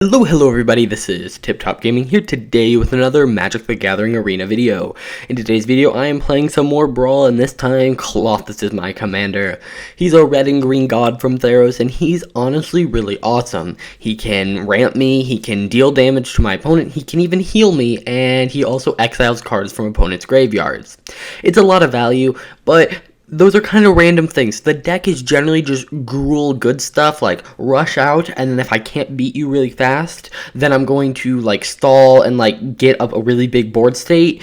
Hello everybody, this is Tip Top Gaming here today with another Magic the Gathering Arena video. In today's video, I am playing some more Brawl, and this time, Klothys is my commander. He's a red and green god from Theros, and he's honestly really awesome. He can ramp me, he can deal damage to my opponent, he can even heal me, and he also exiles cards from opponents' graveyards. It's a lot of value, but those are kind of random things. The deck is generally just Gruul good stuff, like rush out, and then if I can't beat you really fast, then I'm going to like stall and like get up a really big board state,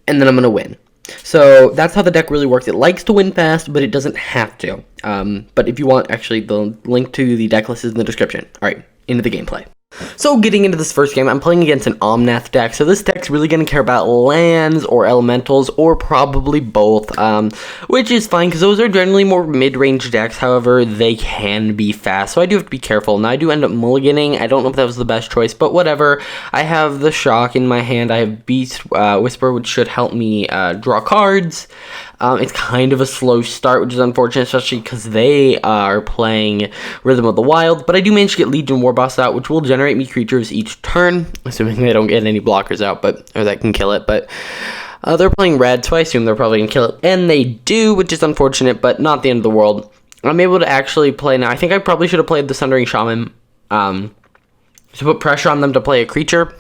and then I'm gonna win. So that's how the deck really works. It likes to win fast, but it doesn't have to. But if you want, actually, the link to the deck list is in the description. Alright, into the gameplay. So getting into this first game, I'm playing against an Omnath deck, so this deck's really going to care about lands or elementals, or probably both, which is fine, because those are generally more mid-range decks. However, they can be fast, so I do have to be careful. Now, I do end up mulliganing. I don't know if that was the best choice, but whatever. I have the Shock in my hand. I have Beast Whisper, which should help me draw cards. It's kind of a slow start, which is unfortunate, especially because they are playing Rhythm of the Wild, but I do manage to get Legion Warboss out, which will generate me creatures each turn, assuming they don't get any blockers out, or that can kill it, but they're playing red, so I assume they're probably going to kill it, and they do, which is unfortunate, but not the end of the world. I'm able to actually play now. I think I probably should have played the Sundering Shaman to put pressure on them to play a creature.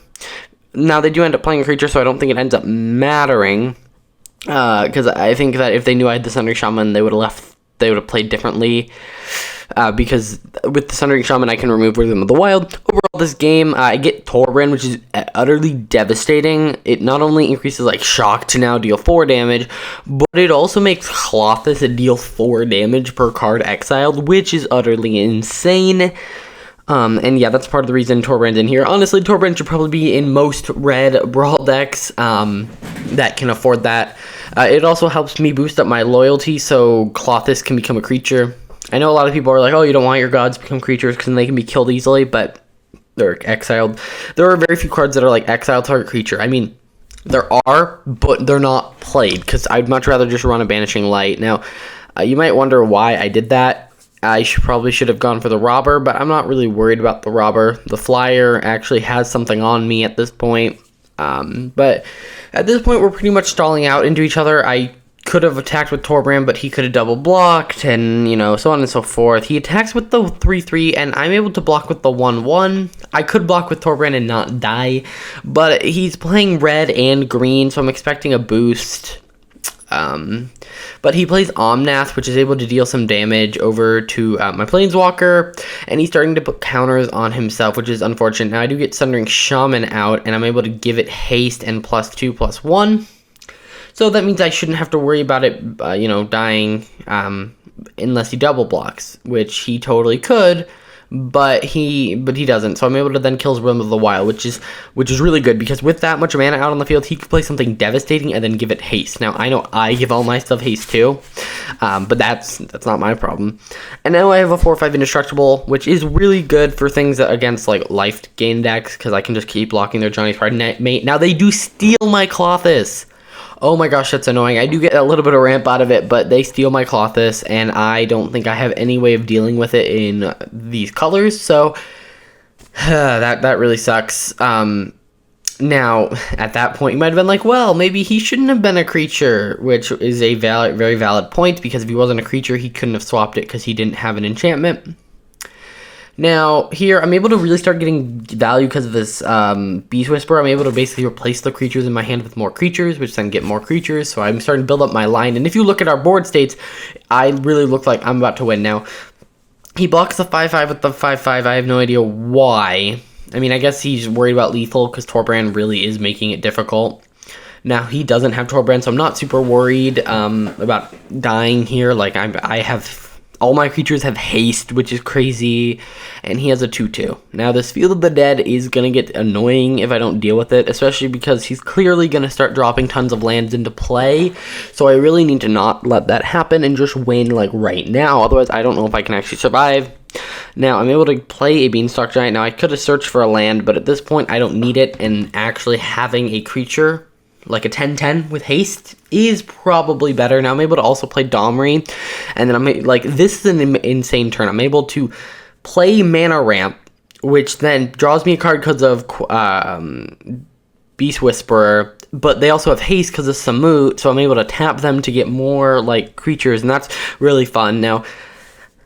Now, they do end up playing a creature, so I don't think it ends up mattering. Because I think that if they knew I had the Sundering Shaman, they would have played differently. Because with the Sundering Shaman, I can remove Rhythm of the Wild. Overall, this game, I get Torbrand, which is utterly devastating. It not only increases like Shock to now deal 4 damage, but it also makes Klothys deal 4 damage per card exiled, which is utterly insane. And yeah, that's part of the reason Torbrand's in here. Honestly, Torbrand should probably be in most red Brawl decks that can afford that. It also helps me boost up my loyalty, so Klothys can become a creature. I know a lot of people are like, oh, you don't want your gods to become creatures because they can be killed easily, but they're exiled. There are very few cards that are like exile target creature. I mean, there are, but they're not played, because I'd much rather just run a Banishing Light. Now, you might wonder why I did that. I probably should have gone for the Robber, but I'm not really worried about the Robber. The Flyer actually has something on me at this point. But at this point, we're pretty much stalling out into each other. I could have attacked with Torbrand, but he could have double blocked, and, you know, so on and so forth. He attacks with the 3/3, and I'm able to block with the 1/1. I could block with Torbrand and not die, but he's playing red and green, so I'm expecting a boost. But he plays Omnath, which is able to deal some damage over to my Planeswalker, and he's starting to put counters on himself, which is unfortunate. Now, I do get Sundering Shaman out, and I'm able to give it haste and +2/+1. So that means I shouldn't have to worry about it, dying unless he double blocks, which he totally could. But he doesn't, so I'm able to then kill his Rhythm of the Wild, which is really good, because with that much mana out on the field, he could play something devastating and then give it haste. Now, I know I give all my stuff haste too, but that's not my problem. And now I have a 4/5 Indestructible, which is really good for things against like life gain decks, because I can just keep blocking their Johnny's Pride mate. Now, they do steal my Klothys. Oh my gosh, that's annoying. I do get a little bit of ramp out of it, but they steal my Klothys, and I don't think I have any way of dealing with it in these colors, so that really sucks. Now, at that point, you might have been like, well, maybe he shouldn't have been a creature, which is a very valid point, because if he wasn't a creature, he couldn't have swapped it because he didn't have an enchantment. Now, here, I'm able to really start getting value because of this Beast Whisper. I'm able to basically replace the creatures in my hand with more creatures, which then get more creatures, so I'm starting to build up my line. And if you look at our board states, I really look like I'm about to win. Now, he blocks the 5/5 with the 5/5. I have no idea why. I mean, I guess he's worried about lethal, because Torbrand really is making it difficult. Now, he doesn't have Torbrand, so I'm not super worried about dying here. Like, I have... all my creatures have haste, which is crazy, and he has a 2/2. Now, this Field of the Dead is going to get annoying if I don't deal with it, especially because he's clearly going to start dropping tons of lands into play, so I really need to not let that happen and just win, like, right now. Otherwise, I don't know if I can actually survive. Now, I'm able to play a Beanstalk Giant. Now, I could have searched for a land, but at this point, I don't need it, and actually having a creature like a 10/10 with haste is probably better. Now I'm able to also play Domri, and then I'm like, this is an insane turn. I'm able to play Mana Ramp, which then draws me a card because of Beast Whisperer, but they also have haste because of Samut, so I'm able to tap them to get more like creatures, and that's really fun. Now,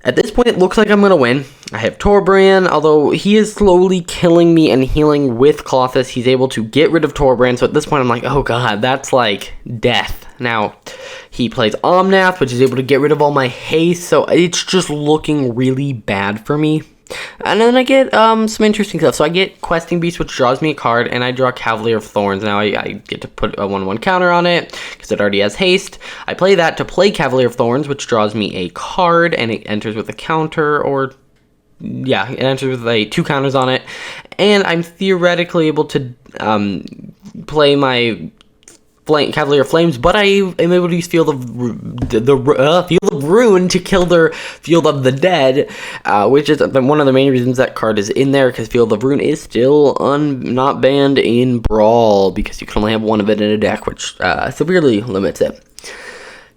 at this point, it looks like I'm going to win. I have Torbran, although he is slowly killing me and healing with Klothys. He's able to get rid of Torbran, so at this point I'm like, oh god, that's like death. Now, he plays Omnath, which is able to get rid of all my haste, so it's just looking really bad for me. And then I get some interesting stuff. So I get Questing Beast, which draws me a card, and I draw Cavalier of Thorns. Now I get to put a 1/1 counter on it, because it already has haste. I play that to play Cavalier of Thorns, which draws me a card, and it enters with a counter, or... yeah, it enters with 2 counters on it. And I'm theoretically able to play my... Cavalier of Flames, but I am able to use Field of Ruin to kill their Field of the Dead, which is one of the main reasons that card is in there, because Field of Ruin is still not banned in Brawl, because you can only have one of it in a deck, which severely limits it.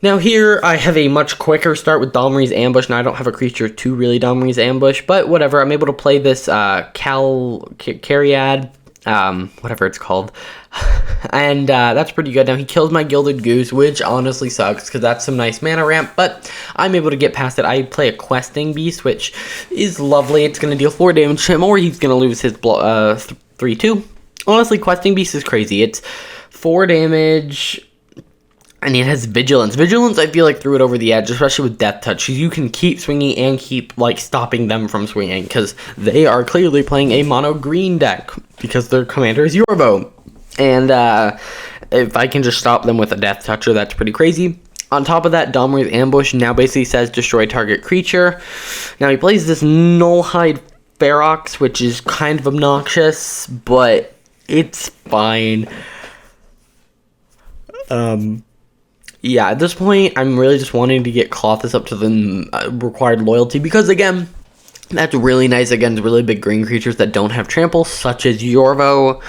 Now here, I have a much quicker start with Domri's Ambush. Now I don't have a creature to really Domri's Ambush, but whatever, I'm able to play this Cariad, whatever it's called, and that's pretty good. Now he kills my Gilded Goose, which honestly sucks because that's some nice mana ramp, but I'm able to get past it. I play a Questing Beast, which is lovely. It's going to deal 4 damage to him, or he's going to lose his 3/2. Honestly, Questing Beast is crazy. It's 4 damage, and it has Vigilance. Vigilance, I feel like, threw it over the edge, especially with Death Touch. You can keep swinging and keep, like, stopping them from swinging, because they are clearly playing a mono-green deck, because their commander is Yorvo. And if I can just stop them with a Death Toucher, that's pretty crazy. On top of that, Domri's Ambush now basically says destroy target creature. Now, he plays this Nullhide Ferox, which is kind of obnoxious, but it's fine. Yeah, at this point, I'm really just wanting to get Klothys up to the required loyalty, because, again, that's really nice against really big green creatures that don't have trample, such as Yorvo.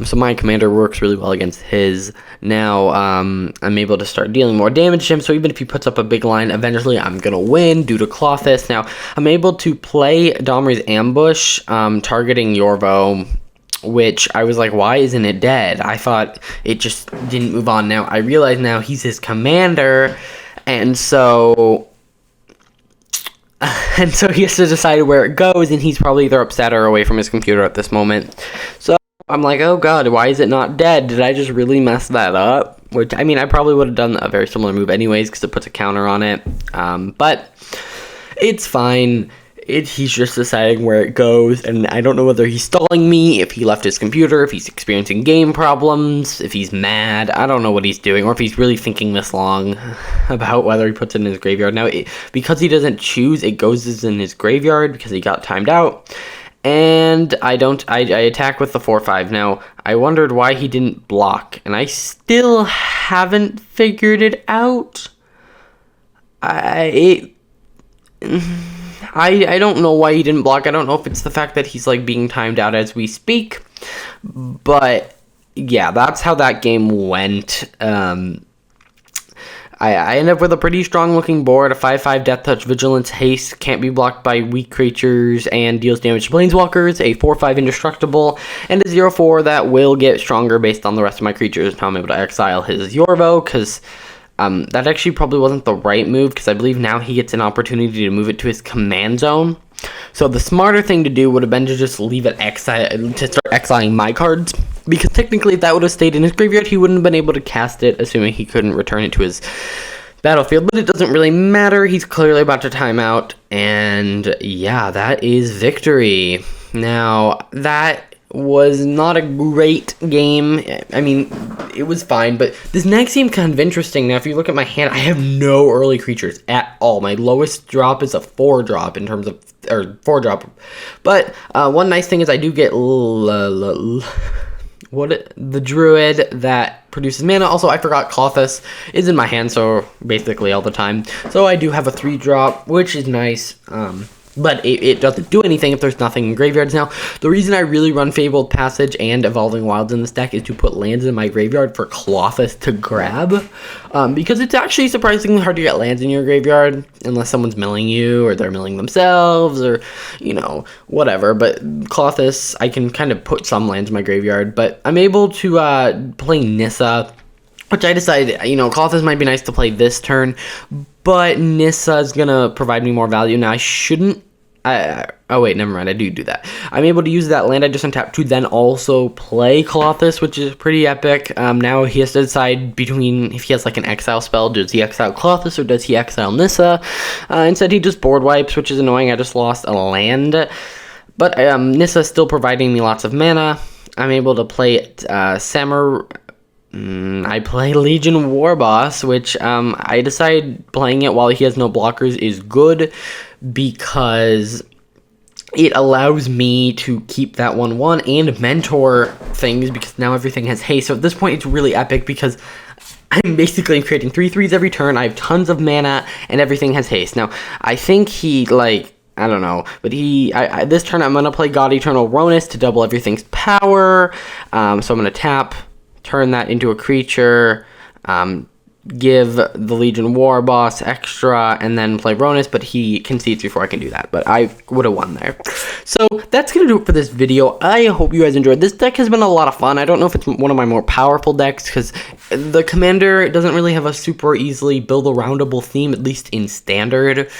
So my commander works really well against his. Now, I'm able to start dealing more damage to him, so even if he puts up a big line, eventually I'm going to win due to Klothys. Now, I'm able to play Domri's Ambush, targeting Yorvo, which I was like, why isn't it dead? I thought it just didn't move on. Now, I realize now he's his commander, and so he has to decide where it goes, and he's probably either upset or away from his computer at this moment. So I'm like, oh god, why is it not dead? Did I just really mess that up? Which, I mean, I probably would have done a very similar move anyways, because it puts a counter on it. But it's fine. He's just deciding where it goes, and I don't know whether he's stalling me, if he left his computer, if he's experiencing game problems, if he's mad. I don't know what he's doing, or if he's really thinking this long about whether he puts it in his graveyard. Now, because he doesn't choose, it goes in his graveyard, because he got timed out. And I attack with the 4/5. Now, I wondered why he didn't block, and I still haven't figured it out. I don't know why he didn't block. I don't know if it's the fact that he's, like, being timed out as we speak. But, yeah, that's how that game went. I end up with a pretty strong-looking board, a 5/5 Death Touch, Vigilance, Haste, can't be blocked by weak creatures, and deals damage to Planeswalkers, a 4/5 Indestructible, and a 0/4 that will get stronger based on the rest of my creatures. Now I'm able to exile his Yorvo, because that actually probably wasn't the right move, because I believe now he gets an opportunity to move it to his command zone. So the smarter thing to do would have been to just leave it to start exiling my cards, because technically if that would have stayed in his graveyard, he wouldn't have been able to cast it, assuming he couldn't return it to his battlefield. But it doesn't really matter, he's clearly about to time out, and yeah, that is victory. Now, that was not a great game. I mean, it was fine, but this next game kind of interesting. Now, if you look at my hand, I have no early creatures at all. My lowest drop is a 4-drop in terms of, or 4-drop. But one nice thing is I do get the Druid that produces mana. Also, I forgot Klothys is in my hand, so basically all the time. So I do have a 3-drop, which is nice. but it doesn't do anything if there's nothing in graveyards. Now, the reason I really run Fabled Passage and Evolving Wilds in this deck is to put lands in my graveyard for Klothys to grab, because it's actually surprisingly hard to get lands in your graveyard, unless someone's milling you, or they're milling themselves, or, you know, whatever. But Klothys, I can kind of put some lands in my graveyard, but I'm able to play Nissa, which I decided, you know, Klothys might be nice to play this turn, but Nissa is going to provide me more value. Now, I shouldn't... oh, wait, never mind. I do that. I'm able to use that land I just untapped to then also play Klothys, which is pretty epic. Now he has to decide between if he has, like, an exile spell. Does he exile Klothys or does he exile Nissa? Instead, he just board wipes, which is annoying. I just lost a land. But Nissa is still providing me lots of mana. I'm able to play I play Legion Warboss, which I decide playing it while he has no blockers is good because it allows me to keep that 1/1 and mentor things because now everything has haste. So at this point, it's really epic because I'm basically creating 3/3s every turn. I have tons of mana and everything has haste. Now, I think he, like, I don't know, but this turn I'm going to play God Eternal Ronus to double everything's power. So I'm going to tap, turn that into a creature, give the Legion Warboss extra, and then play Ronus, but he concedes before I can do that. But I would have won there. So that's going to do it for this video. I hope you guys enjoyed. This deck has been a lot of fun. I don't know if it's one of my more powerful decks, because the commander doesn't really have a super easily build-aroundable theme, at least in Standard.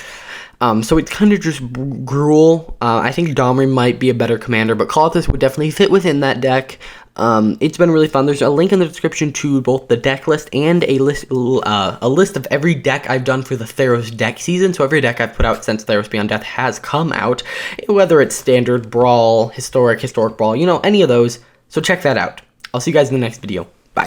So it's kind of just Gruul. I think Domri might be a better commander, but Klothys would definitely fit within that deck. It's been really fun. There's a link in the description to both the deck list and a list of every deck I've done for the Theros deck season. So every deck I've put out since Theros Beyond Death has come out, whether it's Standard, Brawl, Historic Brawl, you know, any of those. So check that out. I'll see you guys in the next video.